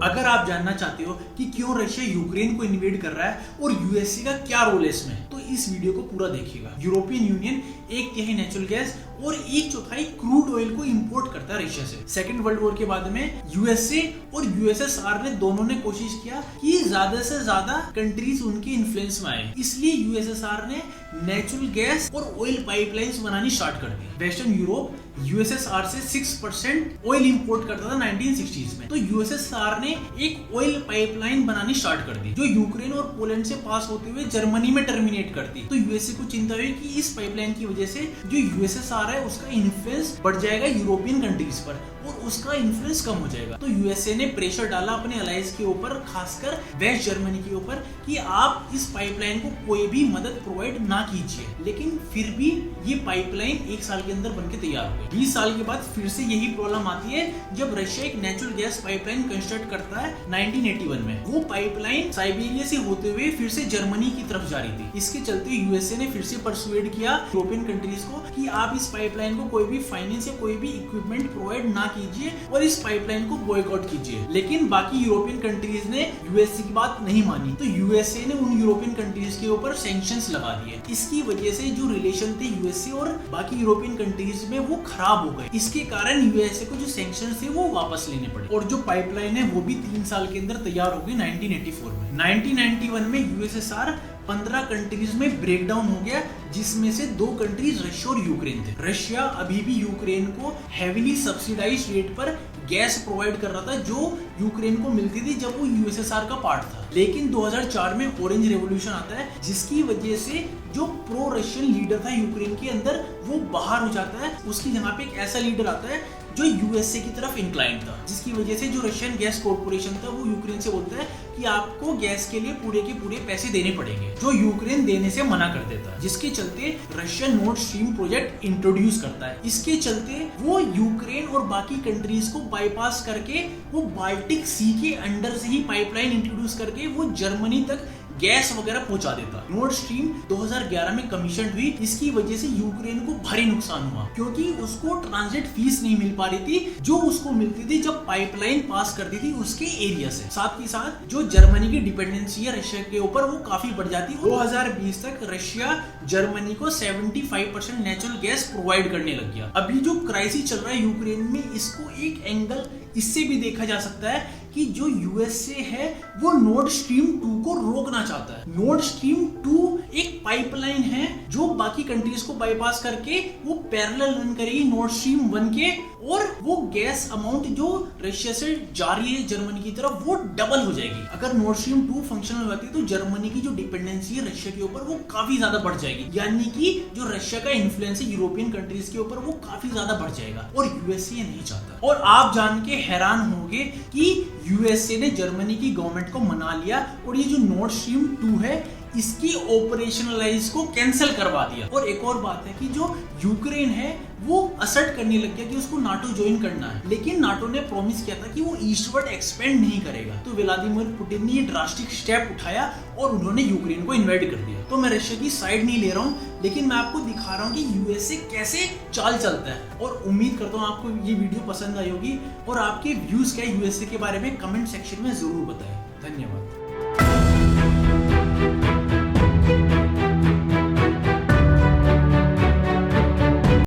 अगर आप जानना चाहते हो कि क्यों रशिया यूक्रेन को इन्वेड कर रहा है और यूएसए का क्या रोल है इसमें, तो इस वीडियो को पूरा देखिएगा। यूरोपियन यूनियन 1/3 नेचुरल गैस और 1/4 क्रूड ऑयल को इंपोर्ट करता है रशिया से। सेकेंड वर्ल्ड वॉर के बाद में यूएसए और यूएसएसआर ने दोनों ने कोशिश किया कि ज्यादा से ज्यादा कंट्रीज उनके इन्फ्लुएंस में आए, इसलिए यूएसएसआर ने नेचुरल गैस और ऑयल पाइपलाइंस बनानी स्टार्ट कर दी। वेस्टर्न यूरोप यूएसएसआर से 6% ऑयल इंपोर्ट करता था 1960s में, तो यूएसएसआर ने एक ऑयल पाइपलाइन बनानी स्टार्ट कर दी जो यूक्रेन और पोलैंड से पास होते हुए जर्मनी में टर्मिनेट करती। तो यूएसए को चिंता हुई कि इस पाइपलाइन की वजह से जो यूएसएसआर है उसका इन्फ्लुएंस बढ़ जाएगा यूरोपियन कंट्रीज पर और उसका इन्फ्लुएंस कम हो जाएगा। तो यूएसए ने प्रेशर डाला अपने अलायंस के ऊपर, खासकर वेस्ट जर्मनी के ऊपर, कि आप इस पाइपलाइन को कोई भी मदद प्रोवाइड ना कीजिए। लेकिन फिर भी ये पाइपलाइन 1 साल के अंदर बनके तैयार हो गई। 20 साल के बाद फिर से यही प्रॉब्लम आती है जब रशिया एक नेचुरल गैस पाइपलाइन कंस्ट्रक्ट करता है 1981 में। वो पाइपलाइन साइबेरिया से होते हुए फिर से जर्मनी की तरफ जा रही थी। इसके चलते यूएसए ने फिर से परसुएड किया यूरोपियन कंट्रीज को कि आप इस पाइपलाइन को कोई भी फाइनेंस या कोई भी इक्विपमेंट प्रोवाइड ना कीजिए और इस पाइपलाइन को बॉयकॉट कीजिए। लेकिन बाकी यूरोपियन कंट्रीज ने यूएसए की बात नहीं मानी, तो यूएसए ने उन यूरोपियन कंट्रीज के ऊपर सैंक्शंस लगा दिए। इसकी वजह से जो रिलेशन थे यूएसए और बाकी यूरोपियन कंट्रीज में वो खराब हो गए। इसके कारण यूएसए को जो सैंक्शंस थे वो वापस लेने पड़े और जो पाइपलाइन है वो भी 3 साल के अंदर तैयार हो गई 1984 में। 1991 में यूएसएसआर 15 कंट्रीज में ब्रेकडाउन हो गया, जिसमें से 2 कंट्रीज रशिया और यूक्रेन थे। रशिया अभी भी यूक्रेन को हेवीली सब्सिडाइज्ड रेट पर गैस प्रोवाइड कर रहा था जो यूक्रेन को मिलती थी जब वो यूएसएसआर का पार्ट था। लेकिन 2004 में ऑरेंज रेवोल्यूशन आता है, जिसकी वजह से जो प्रो रशियन लीडर था यूक्रेन के अंदर वो बाहर हो जाता है। उसकी जगह पे एक ऐसा लीडर आता है जो यूएसए की तरफ इंक्लाइंड था, जिसकी वजह से जो रशियन गैस कॉर्पोरेशन था वो यूक्रेन से बोलता है कि आपको गैस के लिए पूरे के पूरे पैसे देने पड़ेंगे, जो यूक्रेन देने से मना कर देता है। जिसके चलते Russia north stream project introduce करता है। इसके चलते वो यूक्रेन और बाकी कंट्रीज को बाईपास करके वो बाल्टिक सी के अंडर से ही पाइपलाइन इंट्रोड्यूस करके वो जर्मनी तक गैस वगैरह पहुंचा देता। नॉर्थ स्ट्रीम 2011 में कमीशन हुई। इसकी वजह से यूक्रेन को भारी नुकसान हुआ क्योंकि उसको ट्रांजिट फीस नहीं मिल पा रही थी जो उसको मिलती थी जब पाइपलाइन पास करती थी उसके एरिया से। साथ ही साथ जो जर्मनी की डिपेंडेंसी है रशिया के ऊपर वो काफी बढ़ जाती है। 2020 तक रशिया जर्मनी को 75% नेचुरल गैस प्रोवाइड करने लग गया। अभी जो क्राइसिस चल रहा है यूक्रेन में, इसको एक एंगल इससे भी देखा जा सकता है कि जो यूएसए है वो नॉर्ड स्ट्रीम 2 को रोकना चाहता है। नॉर्ड स्ट्रीम 2 एक पाइपलाइन है जो बाकी कंट्रीज को बाईपास करके वो पैरेलल रन करेगी नॉर्ड स्ट्रीम 1 के, और वो गैस अमाउंट जो रशिया से जा रही है जर्मनी की तरफ वो डबल हो जाएगी। अगर नॉर्ड स्ट्रीम 2 फंक्शनल होती है तो जर्मनी की जो डिपेंडेंसी है रशिया के ऊपर वो काफी ज्यादा बढ़ जाएगी, यानी कि जो रशिया का इन्फ्लुएंस है यूरोपियन कंट्रीज के ऊपर वो काफी ज्यादा बढ़ जाएगा और यूएसए नहीं चाहता। और आप जान के हैरान होंगे कि यूएसए ने जर्मनी की गवर्नमेंट को मना लिया और ये जो नॉर्ड स्ट्रीम 2 है इसकी ऑपरेशनलाइज को कैंसिल करवा दिया। और एक और बात है कि जो यूक्रेन है वो असर्ट करने लग गया कि उसको नाटो ज्वाइन करना है, लेकिन नाटो ने प्रॉमिस किया था कि वो ईस्टवर्ड एक्सपेंड नहीं करेगा। तो व्लादिमीर पुतिन ने ये ड्रास्टिक स्टेप उठाया और उन्होंने यूक्रेन को इन्वाइट कर दिया। तो मैं रशिया की साइड नहीं ले रहा हूँ, लेकिन मैं आपको दिखा रहा हूँ कि यूएसए कैसे चाल चलता है। और उम्मीद करता हूँ आपको ये वीडियो पसंद आई होगी और आपके व्यूज क्या यूएसए के बारे में कमेंट सेक्शन में जरूर बताएं। धन्यवाद।